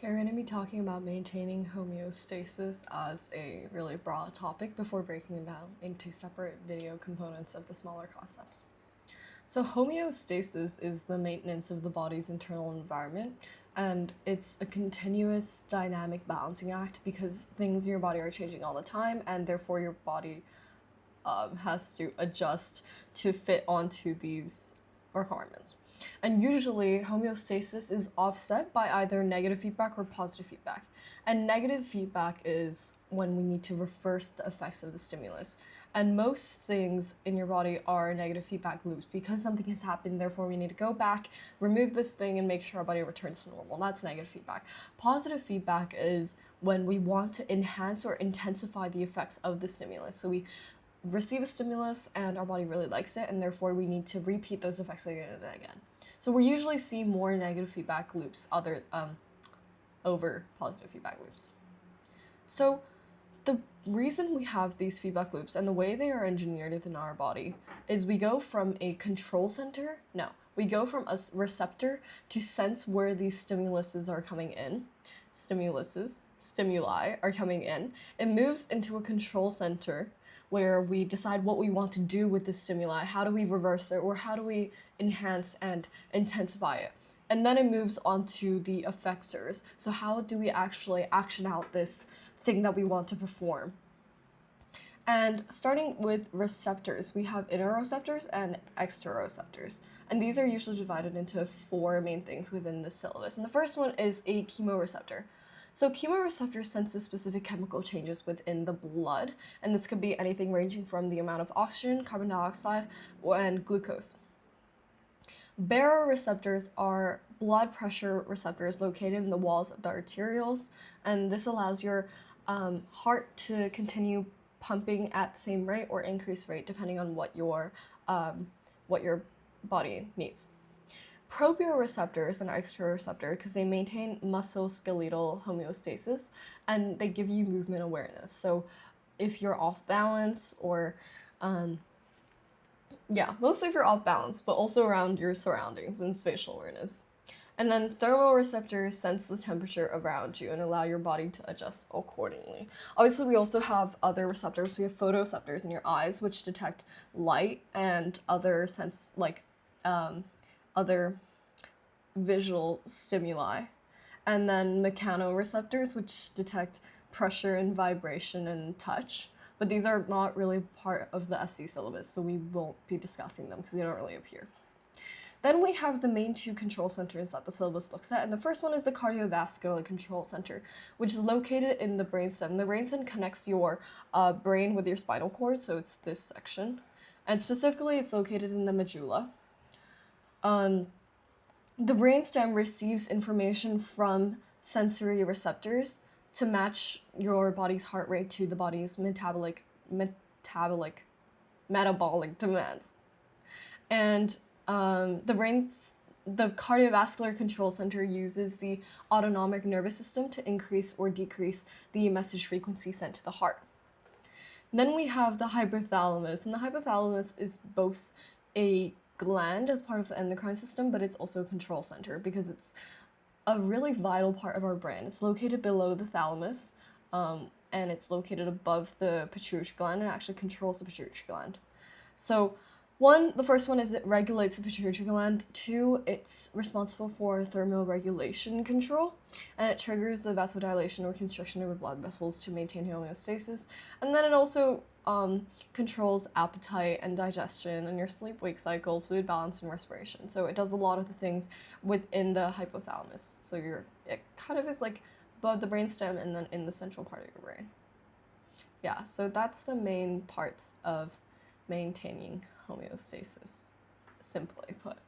Okay, we're going to be talking about maintaining homeostasis as a really broad topic before breaking it down into separate video components of the smaller concepts. So homeostasis is the maintenance of the body's internal environment, and it's a continuous dynamic balancing act because things in your body are changing all the time, and therefore your body has to adjust to fit onto these requirements. And usually, homeostasis is offset by either negative feedback or positive feedback. And negative feedback is when we need to reverse the effects of the stimulus. And most things in your body are negative feedback loops because something has happened, therefore we need to go back, remove this thing, and make sure our body returns to normal. That's negative feedback. Positive feedback is when we want to enhance or intensify the effects of the stimulus. So we receive a stimulus and our body really likes it, and therefore we need to repeat those effects again and again. So we usually see more negative feedback loops over positive feedback loops. So the reason we have these feedback loops and the way they are engineered within our body is we go from a control center, we go from a receptor to sense where these stimuli are coming in. Stimuli are coming in. It moves into a control center where we decide what we want to do with the stimuli, how do we reverse it, or how do we enhance and intensify it. And then it moves on to the effectors. So how do we actually action out this thing that we want to perform? And starting with receptors, we have interoceptors and exteroceptors. And these are usually divided into 4 main things within the syllabus. And the first one is a chemoreceptor. So chemoreceptors sense specific chemical changes within the blood, and this could be anything ranging from the amount of oxygen, carbon dioxide, and glucose. Baroreceptors are blood pressure receptors located in the walls of the arterioles, and this allows your heart to continue pumping at the same rate or increased rate depending on what your body needs. Proprioceptors and exteroceptor because they maintain musculoskeletal homeostasis and they give you movement awareness. So if you're off balance or mostly if you're off balance, but also around your surroundings and spatial awareness. And then thermoreceptors sense the temperature around you and allow your body to adjust accordingly. Obviously, we also have other receptors. We have photoreceptors in your eyes, which detect light and other other visual stimuli. And then mechanoreceptors, which detect pressure and vibration and touch. But these are not really part of the SC syllabus, so we won't be discussing them because they don't really appear. Then we have the main 2 control centers that the syllabus looks at, and the first one is the cardiovascular control center, which is located in the brainstem. The brainstem connects your brain with your spinal cord, so it's this section, and specifically it's located in the medulla. The brainstem receives information from sensory receptors to match your body's heart rate to the body's metabolic demands. And the cardiovascular control center uses the autonomic nervous system to increase or decrease the message frequency sent to the heart. Then we have the hypothalamus, and the hypothalamus is both a gland as part of the endocrine system, but it's also a control center because it's a really vital part of our brain. It's located below the thalamus, and it's located above the pituitary gland and actually controls the pituitary gland. So the first one is it regulates the pituitary gland. 2, it's responsible for thermoregulation control, and it triggers the vasodilation or constriction of your blood vessels to maintain homeostasis. And then it also controls appetite and digestion and your sleep-wake cycle, fluid balance, and respiration. So it does a lot of the things within the hypothalamus. So it kind of is like above the brainstem and then in the central part of your brain. Yeah, so that's the main parts of maintaining homeostasis, simply put.